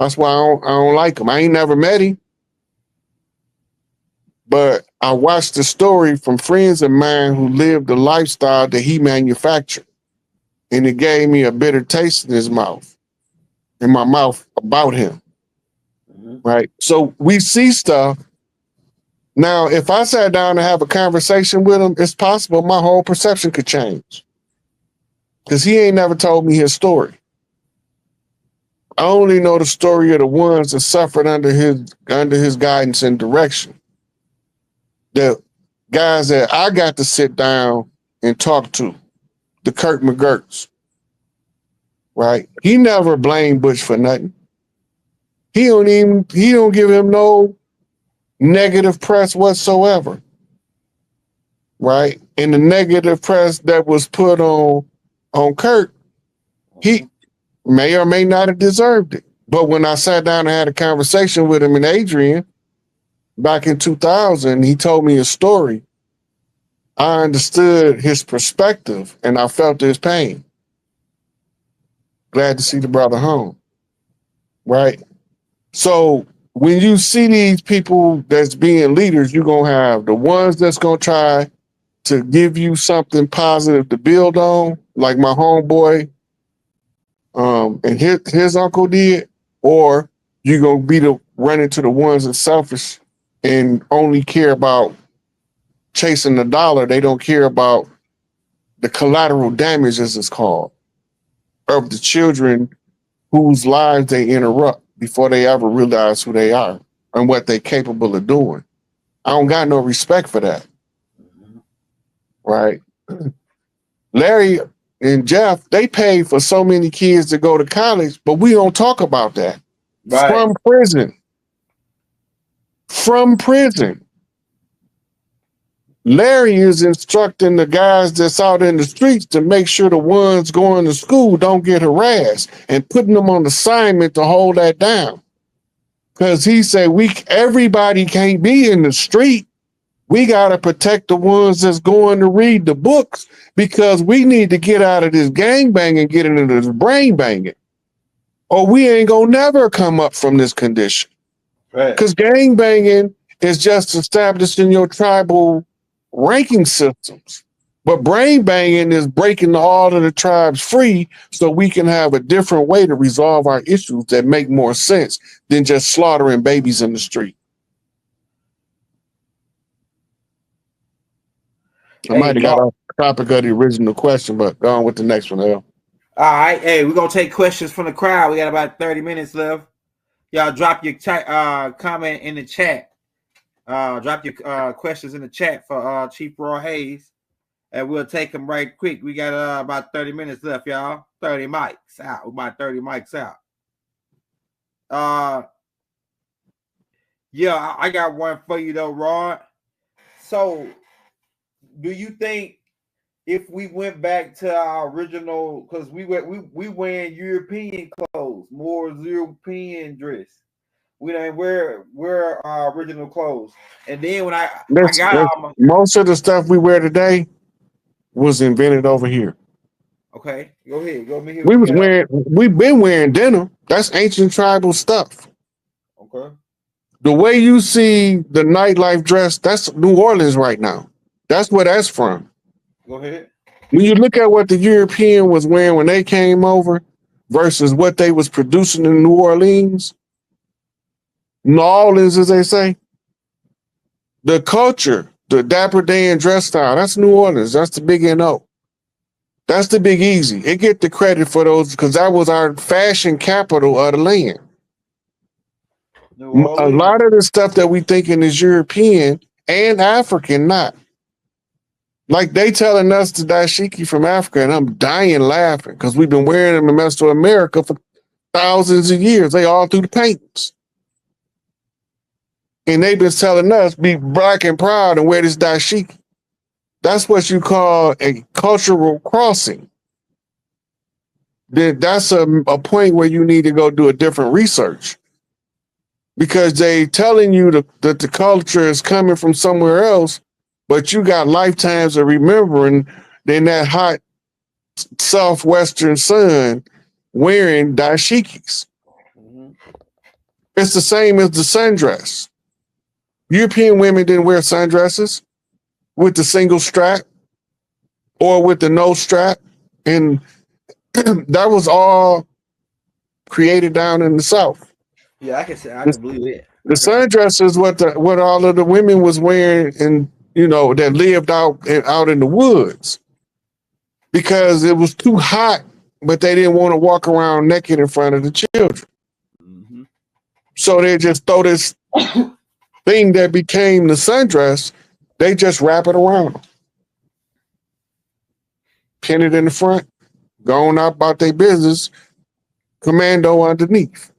That's why I don't like him. I ain't never met him, but I watched the story from friends of mine who lived the lifestyle that he manufactured, and it gave me a bitter taste in my mouth about him. Right. So we see stuff. Now, if I sat down and have a conversation with him, it's possible my whole perception could change, because he ain't never told me his story. I only know the story of the ones that suffered under his guidance and direction. The guys that I got to sit down and talk to, the Kirk McGurks, right? He never blamed Bush for nothing. He don't give him no negative press whatsoever, right? And the negative press that was put on Kirk, he may or may not have deserved it. But when I sat down and had a conversation with him and Adrian back in 2000, he told me his story. I understood his perspective and I felt his pain. Glad to see the brother home, right? So when you see these people that's being leaders, you're going to have the ones that's going to try to give you something positive to build on, like my homeboy and his uncle did, or you're going to be run into the ones that's selfish and only care about chasing the dollar. They don't care about the collateral damage, as it's called, of the children whose lives they interrupt before they ever realize who they are and what they're capable of doing. I don't got no respect for that. Right? Larry and Jeff, they paid for so many kids to go to college, but we don't talk about that. Right. From prison. Larry is instructing the guys that's out in the streets to make sure the ones going to school don't get harassed and putting them on assignment to hold that down. Because he said everybody can't be in the street. We got to protect the ones that's going to read the books, because we need to get out of this gangbanging and get into this brain banging, or we ain't gonna never come up from this condition. Right. Because gangbanging is just establishing your tribal ranking systems. But brain banging is breaking all of the tribes free so we can have a different way to resolve our issues that make more sense than just slaughtering babies in the street. I might have got off the topic of the original question, but go on with the next one, Al. All right. Hey, we're going to take questions from the crowd. We got about 30 minutes left. Y'all drop your comment in the chat. Drop your questions in the chat for Chief Roy Hayes, and we'll take them right quick. We got about 30 minutes left, y'all. 30 mics out. We're about 30 mics out. Yeah, I got one for you, though, Rod. So, do you think if we went back to our original, because we wearing European clothes, more European dress, we don't wear our original clothes, and then when I got most of the stuff we wear today was invented over here. Okay, go ahead. We've been wearing denim. That's ancient tribal stuff. Okay. The way you see the nightlife dress, that's New Orleans right now. That's where that's from. Go ahead. When you look at what the European was wearing when they came over versus what they was producing in New Orleans, as they say, the culture, the Dapper Dan dress style, that's New Orleans. That's the big N.O. That's the Big Easy. It get the credit for those because that was our fashion capital of the land. A lot of the stuff that we thinking is European and African, not. Like they telling us the dashiki from Africa, and I'm dying laughing because we've been wearing them in Mesoamerica for thousands of years. They all through the paintings. And they've been telling us be black and proud and wear this dashiki. That's what you call a cultural crossing. Then that's a point where you need to go do a different research, because they telling you that the culture is coming from somewhere else, but you got lifetimes of remembering in that hot southwestern sun wearing dashikis. It's the same as the sundress. European women didn't wear sundresses with the single strap or with the no strap. And that was all created down in the South. Yeah, I can say I can believe it. The sundress is what all of the women was wearing, and that lived out in the woods because it was too hot, but they didn't want to walk around naked in front of the children. Mm-hmm. So they just throw this thing that became the sundress. They just wrap it around them, pin it in the front, go on out about their business, commando underneath.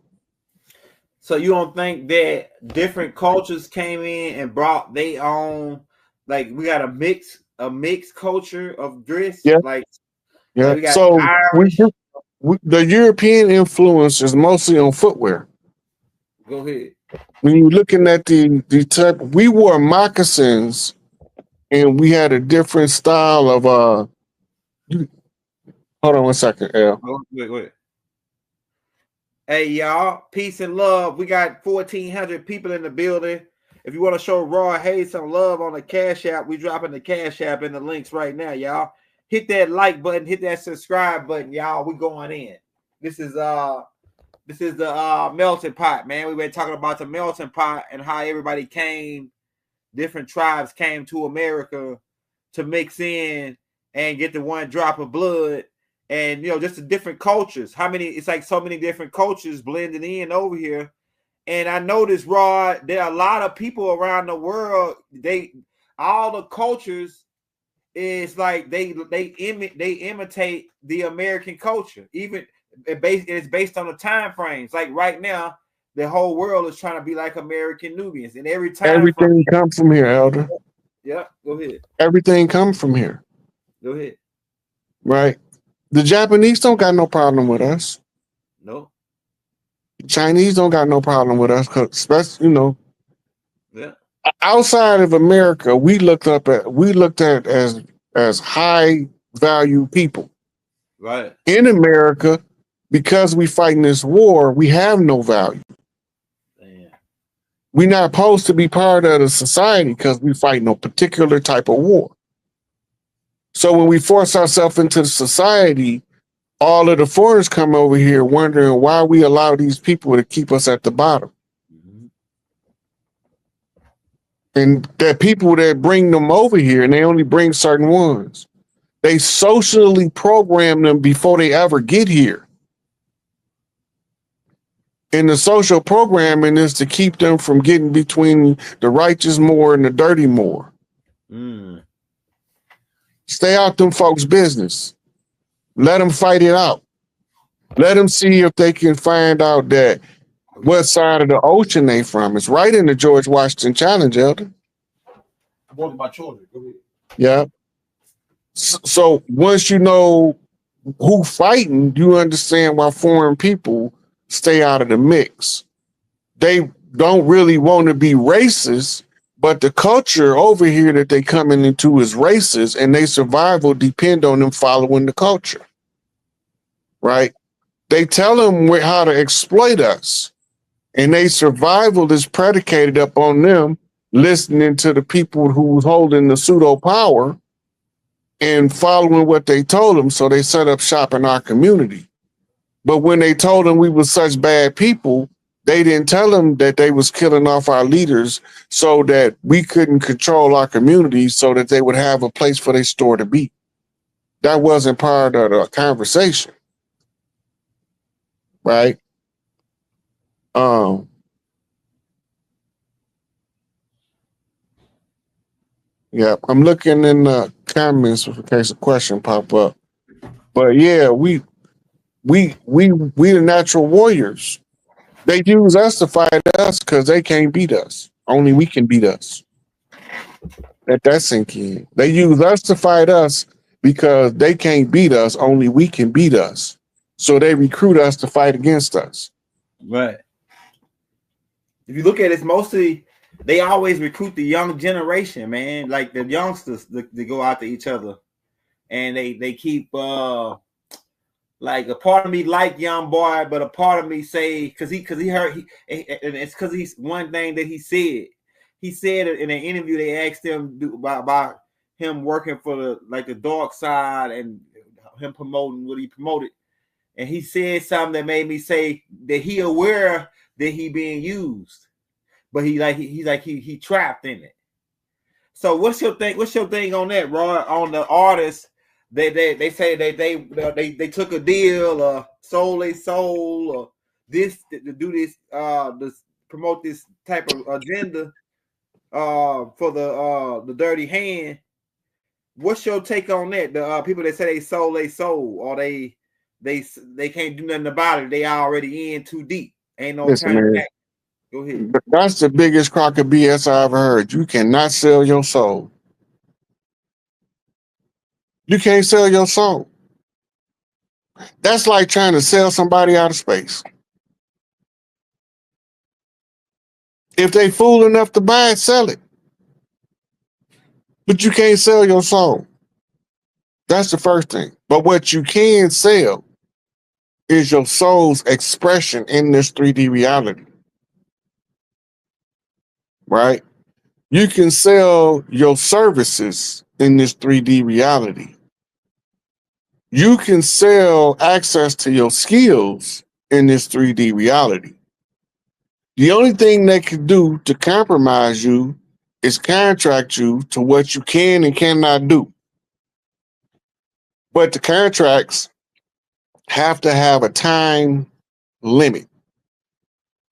So you don't think that different cultures came in and brought their own, like we got a mixed culture of dress? Yeah, like yeah. we got So Irish. the European influence is mostly on footwear. Go ahead. When you're looking at the type, we wore moccasins, and we had a different style of Hold on one second, L. Wait. Hey y'all, peace and love. We got 1,400 people in the building. If you want to show Raw Hayes some love on the Cash App, we dropping the Cash App in the links right now, y'all. Hit that like button, hit that subscribe button, y'all. We going in. This is the melting pot, man. We've been talking about the melting pot and how everybody came, different tribes came to America to mix in and get the one drop of blood. And just the different cultures. It's like so many different cultures blending in over here. And I noticed, Rod, there are a lot of people around the world. All the cultures is like they imitate the American culture. Even it's based on the time frames. Like right now, the whole world is trying to be like American Nubians, and every time Everything comes from here, Elder. Yeah, go ahead. Everything comes from here. Go ahead. Right. The Japanese don't got no problem with us. No. The Chinese don't got no problem with us, cause especially Yeah. outside of America, we looked at as high value people. Right. In America, because we fighting this war, we have no value. Damn. We're not supposed to be part of the society because we fight no particular type of war. So when we force ourselves into the society, all of the foreigners come over here wondering why we allow these people to keep us at the bottom. Mm-hmm. And that people that bring them over here, and they only bring certain ones, they socially program them before they ever get here. And the social programming is to keep them from getting between the righteous more and the dirty more. Mm. Stay out them folks' business. Let them fight it out. Let them see if they can find out that what side of the ocean they from. It's right in the George Washington Challenge, Elder. I'm going to my children. Go ahead. Yeah. So once you know who fighting, you understand why foreign people stay out of the mix. They don't really want to be racist, but the culture over here that they coming into is racist, and their survival depend on them following the culture. Right? They tell them how to exploit us, and their survival is predicated upon them listening to the people who's holding the pseudo power and following what they told them. So they set up shop in our community. But when they told them we were such bad people, they didn't tell them that they was killing off our leaders so that we couldn't control our community so that they would have a place for their store to be. That wasn't part of the conversation. Right? Yeah, I'm looking in the comments in case a question pop up. But yeah, we the natural warriors. They use us to fight us because they can't beat us. Only we can beat us. Let that sink in. They use us to fight us because they can't beat us. Only we can beat us. So they recruit us to fight against us. Right. If you look at it, it's mostly they always recruit the young generation, man, like the youngsters to go after each other, and they keep like like a part of me like young boy, but a part of me say because he heard and it's because he's one thing that he said. He said in an interview they asked him about him working for the dark side and him promoting what he promoted, and he said something that made me say that he aware that he being used, but he trapped in it. So what's your thing? What's your thing on that, Roy? On the artists, they say they took a deal, sold a soul, or this to do this promote this type of agenda for the dirty hand. What's your take on that? The people that say they sold a soul, or they can't do nothing about it. They already in too deep. Ain't no Listen, turning man, back. Go ahead. that's the biggest crock of BS I ever heard. You cannot sell your soul. You can't sell your soul. That's like trying to sell somebody out of space. If they fool enough to buy it, sell it. But you can't sell your soul. That's the first thing. But what you can sell is your soul's expression in this 3D reality. Right? You can sell your services in this 3D reality. You can sell access to your skills in this 3D reality. The only thing they can do to compromise you is contract you to what you can and cannot do. But the contracts have to have a time limit.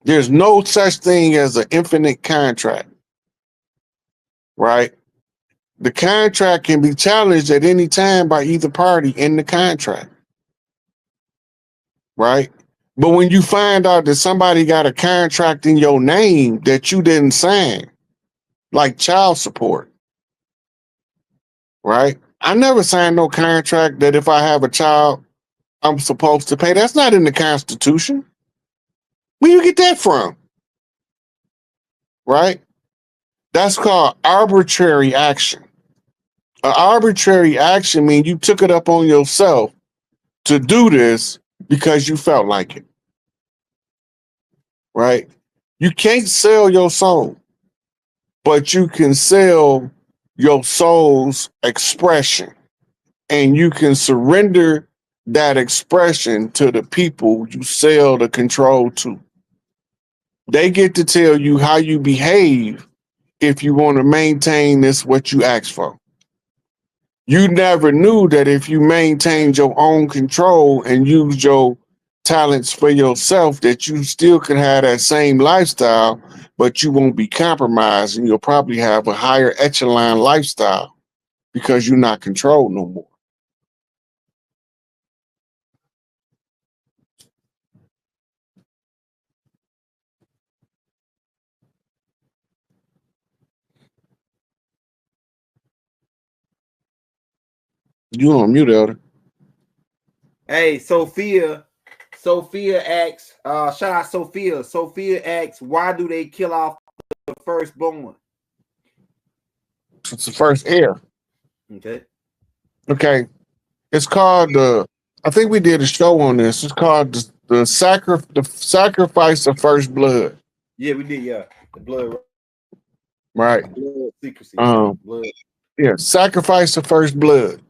There's no such thing as an infinite contract, right? The contract can be challenged at any time by either party in the contract, right? But when you find out that somebody got a contract in your name that you didn't sign, like child support, right? I never signed no contract that if I have a child, I'm supposed to pay. That's not in the Constitution. Where you get that from? Right? That's called arbitrary action. An arbitrary action means you took it up on yourself to do this because you felt like it. Right? You can't sell your soul, but you can sell your soul's expression, and you can surrender that expression to the people you sell the control to. They get to tell you how you behave if you want to maintain this, what you asked for. You never knew that if you maintained your own control and used your talents for yourself, that you still could have that same lifestyle, but you won't be compromised, and you'll probably have a higher echelon lifestyle because you're not controlled no more. You on mute, Elder. Hey, Sophia asks, shout out Sophia. Sophia asks, why do they kill off the firstborn? It's the first heir. Okay. Okay. It's called I think we did a show on this. It's called the sacrifice of first blood. Yeah, we did, yeah. The blood Right. secrecy. Blood. Yeah, sacrifice of first blood.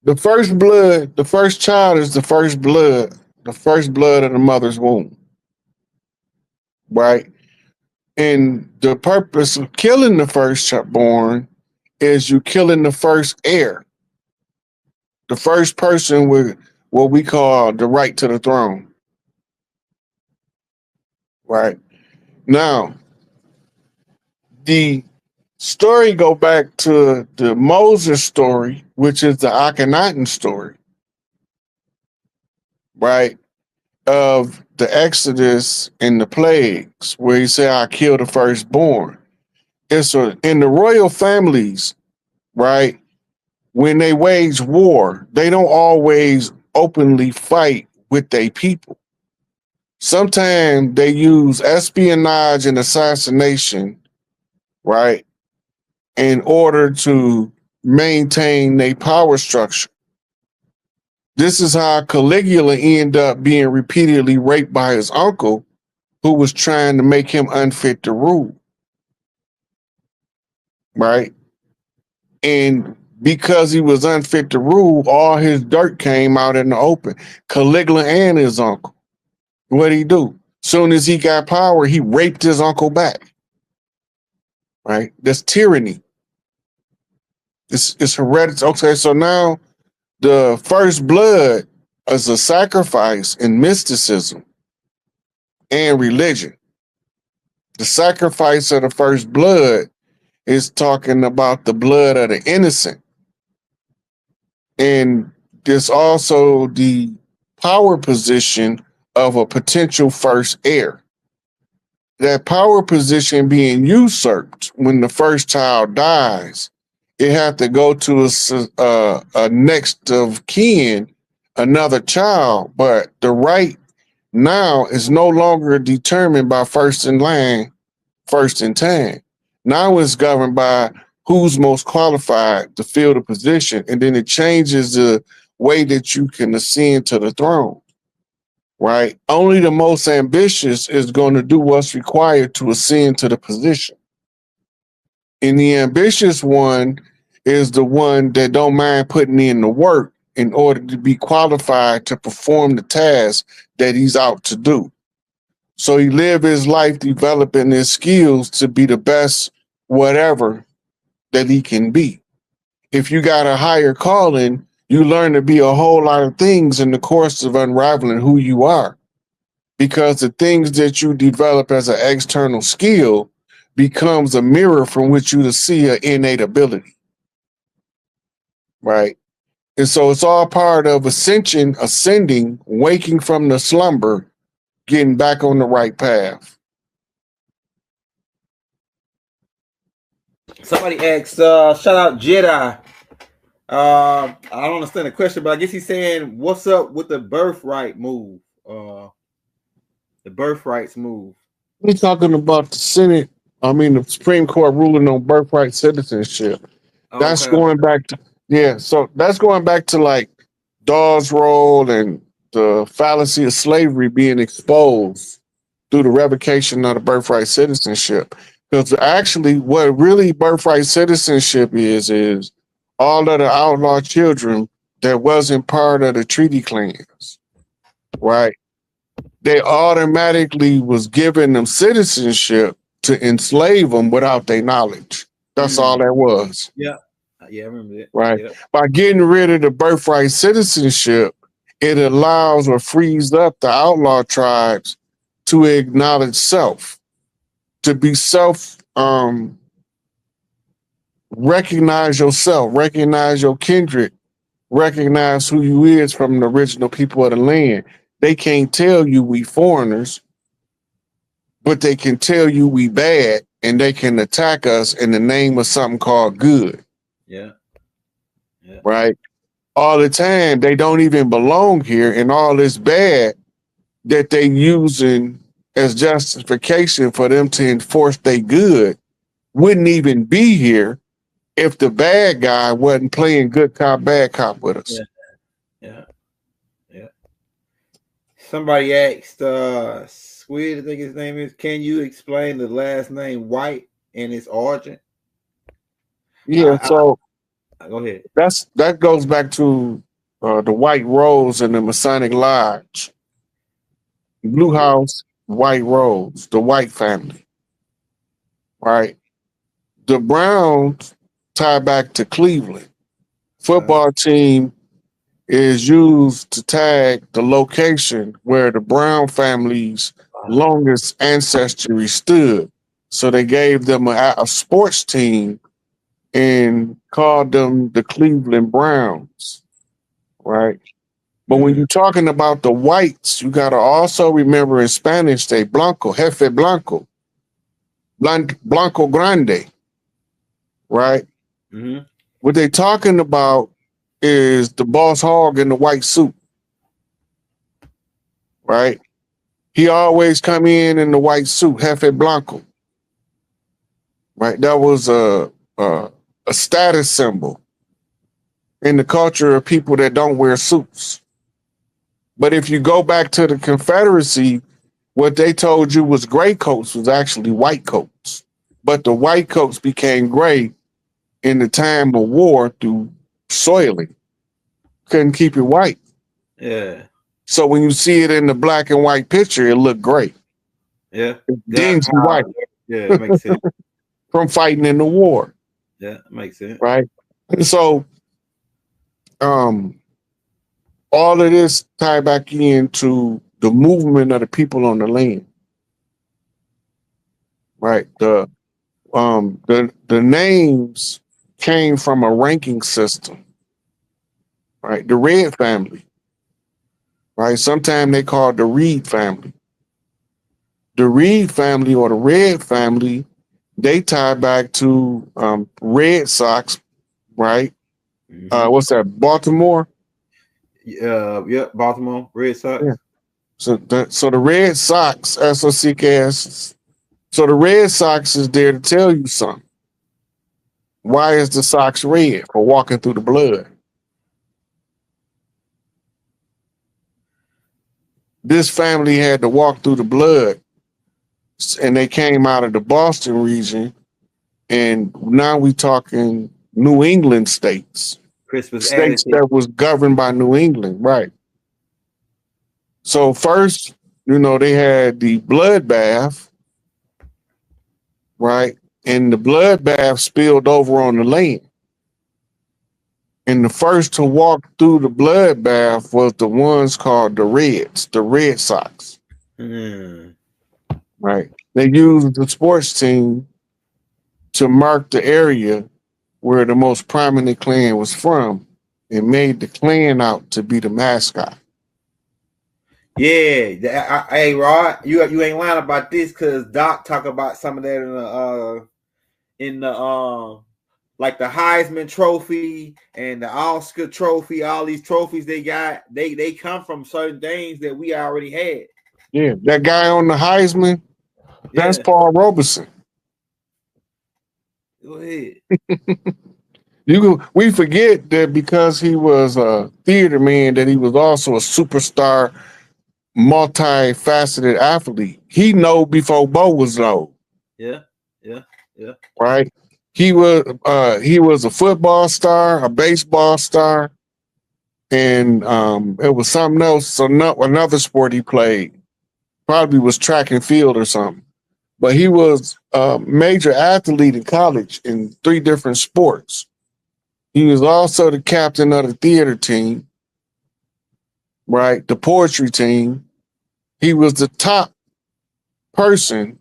The first child is the first blood of the mother's womb. Right? And the purpose of killing the firstborn is you killing the first heir, the first person with what we call the right to the throne. Right? Now, the story go back to the Moses story, which is the Akhenaten story, right? Of the Exodus and the plagues, where he said, I killed the firstborn. It's in the royal families, right? When they wage war, they don't always openly fight with their people. Sometimes they use espionage and assassination, right, in order to maintain their power structure. This is how Caligula ended up being repeatedly raped by his uncle, who was trying to make him unfit to rule. Right? And because he was unfit to rule, all his dirt came out in the open. Caligula and his uncle. What'd he do? Soon as he got power, he raped his uncle back. Right? That's tyranny. It's hereditary. Okay, so now the first blood is a sacrifice in mysticism and religion. The sacrifice of the first blood is talking about the blood of the innocent. And there's also the power position of a potential first heir. That power position being usurped when the first child dies, it had to go to a next of kin, another child. But the right now is no longer determined by first in line, first in time. Now it's governed by who's most qualified to fill the position, and then it changes the way that you can ascend to the throne. Right? Only the most ambitious is going to do what's required to ascend to the position. And the ambitious one is the one that don't mind putting in the work in order to be qualified to perform the task that he's out to do. So he live his life developing his skills to be the best whatever that he can be. If you got a higher calling, you learn to be a whole lot of things in the course of unraveling who you are. Because the things that you develop as an external skill becomes a mirror from which you to see an innate ability. Right? And so it's all part of ascension, ascending, waking from the slumber, getting back on the right path. Somebody asked, shout out Jedi. I don't understand the question, but I guess he's saying, what's up with the birthright move? The birthrights move. We're talking about the Senate, the Supreme Court ruling on birthright citizenship. That's going back to, so that's going back to like Dawes role and the fallacy of slavery being exposed through the revocation of the birthright citizenship. Because actually, what really birthright citizenship is all of the outlaw children that wasn't part of the treaty clans, right? They automatically was giving them citizenship to enslave them without their knowledge. That's all that was. Yeah. Yeah, I remember that. Right. Yep. By getting rid of the birthright citizenship, it allows or frees up the outlaw tribes to acknowledge self, to be self, recognize yourself, recognize your kindred, recognize who you is from the original people of the land. They can't tell you we foreigners, but they can tell you we bad, and they can attack us in the name of something called good. Yeah. Right? All the time, they don't even belong here, and all this bad that they using as justification for them to enforce their good wouldn't even be here if the bad guy wasn't playing good cop, bad cop with us. Yeah. Somebody asked, Squid, I think his name is, can you explain the last name White and its origin? Yeah, go ahead. That goes back to the White Rose and the Masonic Lodge. Blue House, White Rose, the White family. Right? The Browns tie back to Cleveland. Football team is used to tag the location where the Brown family's longest ancestry stood. So they gave them a sports team and called them the Cleveland Browns, right? But when you're talking about the whites, you got to also remember in Spanish, they blanco, jefe blanco, blanco grande, right? Mm-hmm. What they talking about is the boss hog in the white suit, right? He always come in the white suit, jefe blanco, right? That was a status symbol in the culture of people that don't wear suits. But if you go back to the Confederacy, what they told you was gray coats was actually white coats. But the white coats became gray in the time of war through soiling. Couldn't keep it white. Yeah. So when you see it in the black and white picture, it looked great. Yeah. Dingy white. Yeah, it makes sense. From fighting in the war. Yeah, it makes sense. Right. And so all of this tie back into the movement of the people on the land. Right. The names came from a ranking system. Right. The Red family. Right. Sometimes they call it the Reed family. The Reed family or the Red family, they tie back to Red Sox, right? What's that? Baltimore? Yeah, Baltimore Red Sox. Yeah. So the Red Sox, SOCKS. So the Red Sox is there to tell you something. Why is the Sox red? For walking through the blood. This family had to walk through the blood, and they came out of the Boston region, and now we talking New England states. States that was governed by New England, right? So first, they had the bloodbath, right? And the bloodbath spilled over on the land. And the first to walk through the bloodbath was the ones called the Reds, the Red Sox. Right. They used the sports team to mark the area where the most prominent clan was from and made the clan out to be the mascot. Yeah. Hey, Rod, you ain't lying about this because Doc talk about some of that in the like the Heisman Trophy and the Oscar Trophy, all these trophies they got, they come from certain things that we already had. Yeah, that guy on the Heisman, that's Paul Robeson. Go ahead. We forget that because he was a theater man, that he was also a superstar, multifaceted athlete. He know before Bo was know. Yeah. Right. He was a football star, a baseball star, and it was something else. So another sport he played probably was track and field or something. But he was a major athlete in college in 3 different sports. He was also the captain of the theater team, right? The poetry team. He was the top person,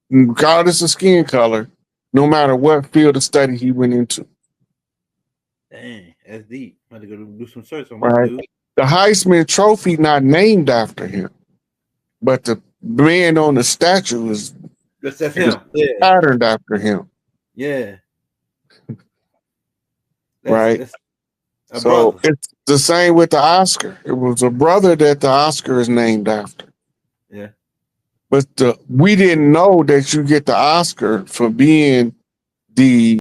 regardless of skin color, no matter what field of study he went into. Dang, that's deep. I had to go do some search on right. Dude. The Heisman Trophy not named after him, but the man on the statue is patterned after him. Yeah. Right. So it's the same with the Oscar. It was a brother that the Oscar is named after. Yeah. But we didn't know that you get the Oscar for being the